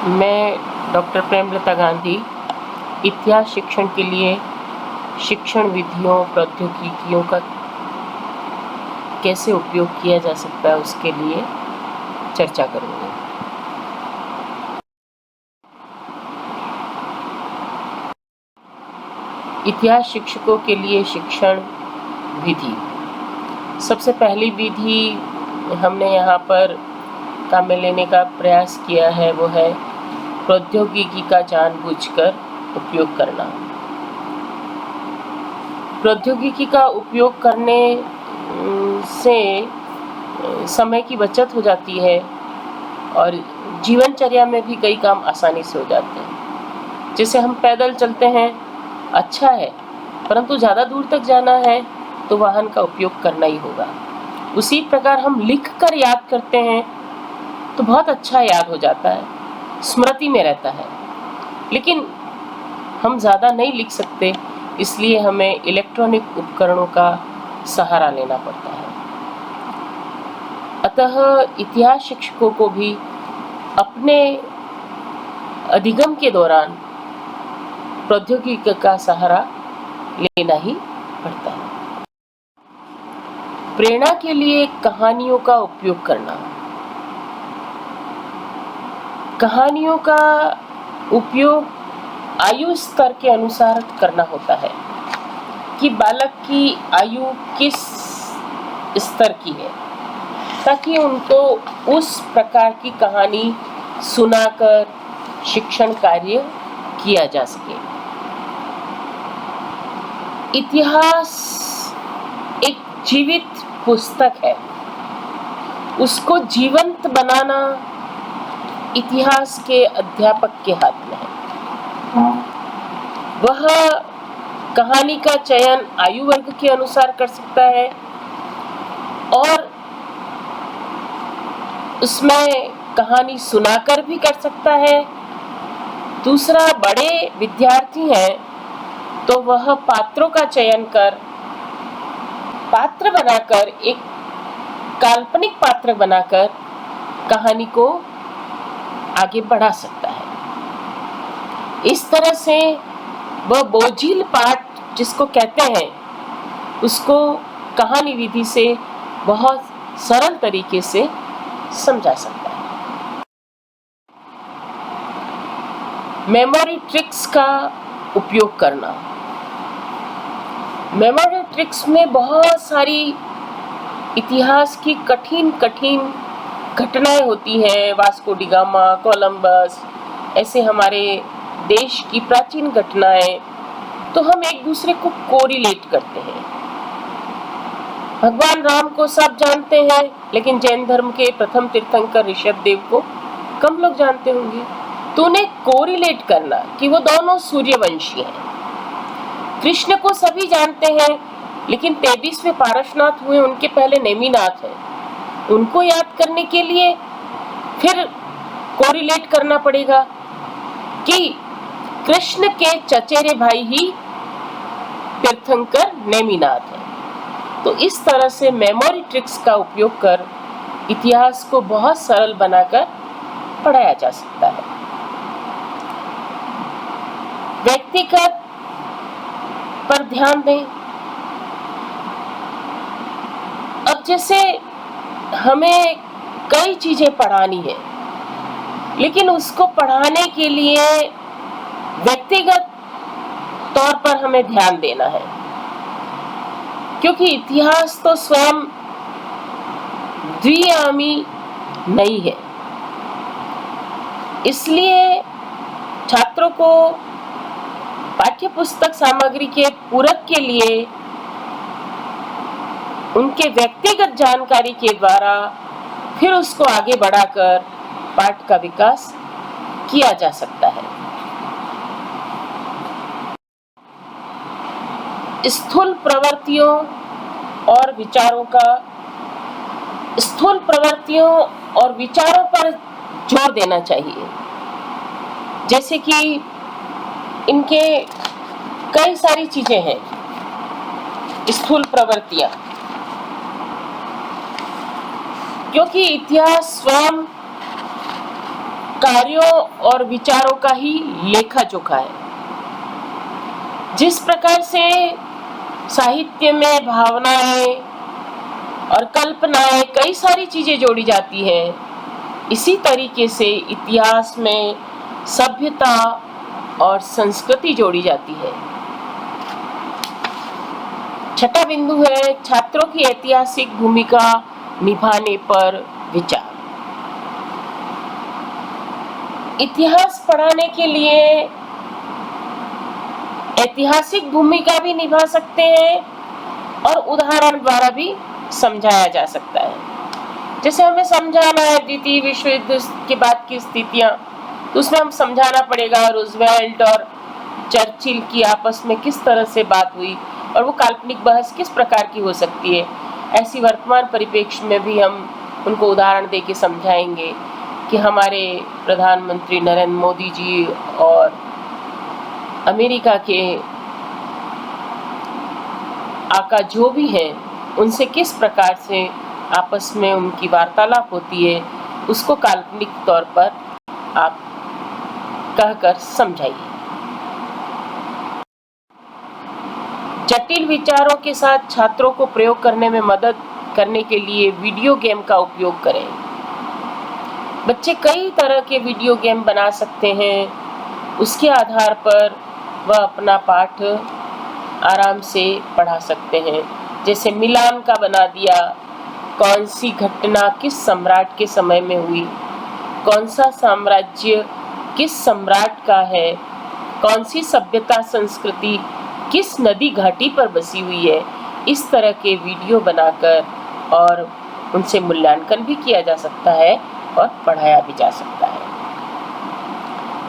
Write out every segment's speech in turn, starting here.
मैं डॉक्टर प्रेमलता गांधी इतिहास शिक्षण के लिए शिक्षण विधियों प्रौद्योगिकियों का कैसे उपयोग किया जा सकता है उसके लिए चर्चा करूँगी। इतिहास शिक्षकों के लिए शिक्षण विधि। सबसे पहली विधि हमने यहाँ पर काम में लेने का प्रयास किया है वो है प्रौद्योगिकी का जानबूझकर उपयोग करना। प्रौद्योगिकी का उपयोग करने से समय की बचत हो जाती है और जीवनचर्या में भी कई काम आसानी से हो जाते हैं। जैसे हम पैदल चलते हैं, अच्छा है, परंतु ज़्यादा दूर तक जाना है तो वाहन का उपयोग करना ही होगा। उसी प्रकार हम लिख कर याद करते हैं तो बहुत अच्छा याद हो जाता है, स्मृति में रहता है, लेकिन हम ज़्यादा नहीं लिख सकते, इसलिए हमें इलेक्ट्रॉनिक उपकरणों का सहारा लेना पड़ता है। अतः इतिहास शिक्षकों को भी अपने अधिगम के दौरान प्रौद्योगिकी का सहारा लेना ही पड़ता है। प्रेरणा के लिए कहानियों का उपयोग करना। कहानियों का उपयोग आयु स्तर के अनुसार करना होता है कि बालक की आयु किस स्तर की है, ताकि उनको उस प्रकार की कहानी सुनाकर शिक्षण कार्य किया जा सके। इतिहास एक जीवित पुस्तक है, उसको जीवंत बनाना इतिहास के अध्यापक के हाथ में है। वह कहानी का चयन आयु वर्ग के अनुसार कर सकता है और उसमें कहानी सुनाकर भी कर सकता है। दूसरा, बड़े विद्यार्थी हैं तो वह पात्रों का चयन कर पात्र बनाकर, एक काल्पनिक पात्र बनाकर कहानी को आगे बढ़ा सकता है। इस तरह से वह बोझिल पाठ जिसको कहते हैं उसको कहानी विधि से बहुत सरल तरीके से समझा सकता है। मेमोरी ट्रिक्स का उपयोग करना। मेमोरी ट्रिक्स में बहुत सारी इतिहास की कठिन घटनाएं होती हैं। वास्को डी गामा, कोलंबस, ऐसे हमारे देश की प्राचीन घटनाएं, तो हम एक दूसरे को कोरिलेट करते हैं। भगवान राम को सब जानते हैं, लेकिन जैन धर्म के प्रथम तीर्थंकर ऋषभ देव को कम लोग जानते होंगे। तो उन्हें कोरिलेट करना कि वो दोनों सूर्यवंशी हैं। कृष्ण को सभी जानते हैं, लेकिन 23वें पारशनाथ हुए, उनके पहले नेमिनाथ हैं। उनको याद करने के लिए फिर कोरिलेट करना पड़ेगा कि कृष्ण के चचेरे भाई ही तीर्थंकर नेमिनाथ हैं। तो इस तरह से मेमोरी ट्रिक्स का उपयोग कर इतिहास को बहुत सरल बनाकर पढ़ाया जा सकता है। व्यक्तिगत पर ध्यान दें। अब जैसे हमें कई चीजें पढ़ानी है, लेकिन उसको पढ़ाने के लिए व्यक्तिगत तौर पर हमें ध्यान देना है, क्योंकि इतिहास तो स्वयं द्विआयामी नहीं है। इसलिए छात्रों को पाठ्य पुस्तक सामग्री के पूरक के लिए उनके व्यक्तिगत जानकारी के द्वारा फिर उसको आगे बढ़ाकर पाठ का विकास किया जा सकता है। स्थूल प्रवृत्तियों और विचारों पर जोर देना चाहिए। जैसे कि इनके कई सारी चीजें हैं, स्थूल प्रवृत्तियां, क्योंकि इतिहास स्वयं कार्यों और विचारों का ही लेखा जोखा है। जिस प्रकार से साहित्य में भावनाएं और कल्पनाएं कई सारी चीजें जोड़ी जाती हैं, इसी तरीके से इतिहास में सभ्यता और संस्कृति जोड़ी जाती है। छठा बिंदु है छात्रों की ऐतिहासिक भूमिका निभाने पर विचार। इतिहास पढ़ाने के लिए ऐतिहासिक भूमिका भी निभा सकते हैं और उदाहरण द्वारा भी समझाया जा सकता है। जैसे हमें समझाना है द्वितीय विश्व युद्ध के बाद की स्थितियां, तो उसमें हम समझाना पड़ेगा रूजवेल्ट और चर्चिल की आपस में किस तरह से बात हुई और वो काल्पनिक बहस किस प्रकार की हो सकती है। ऐसी वर्तमान परिप्रेक्ष्य में भी हम उनको उदाहरण देके समझाएंगे कि हमारे प्रधानमंत्री नरेंद्र मोदी जी और अमेरिका के आका जो भी हैं, उनसे किस प्रकार से आपस में उनकी वार्तालाप होती है, उसको काल्पनिक तौर पर आप कहकर समझाइए। जटिल विचारों के साथ छात्रों को प्रयोग करने में मदद करने के लिए वीडियो गेम का उपयोग करें। बच्चे कई तरह के वीडियो गेम बना सकते हैं, उसके आधार पर वह अपना पाठ आराम से पढ़ा सकते हैं। जैसे मिलान का बना दिया, कौन सी घटना किस सम्राट के समय में हुई, कौन सा साम्राज्य किस सम्राट का है, कौन सी सभ्यता संस्कृति किस नदी घाटी पर बसी हुई है। इस तरह के वीडियो बनाकर और उनसे मूल्यांकन भी किया जा सकता है और पढ़ाया भी जा सकता है।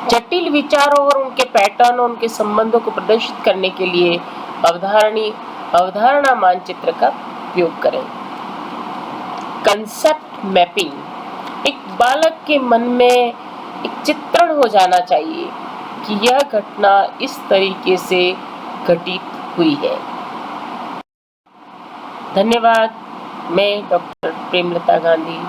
जटिल विचारों और उनके पैटर्न और उनके संबंधों को प्रदर्शित करने के लिए अवधारणा मानचित्र का उपयोग करें। कंसेप्ट मैपिंग, एक बालक के मन में एक चित्रण हो जाना चाहिए कि यह घटना इस तरीके से घटित हुई है। धन्यवाद। मैं डॉक्टर प्रेमलता गांधी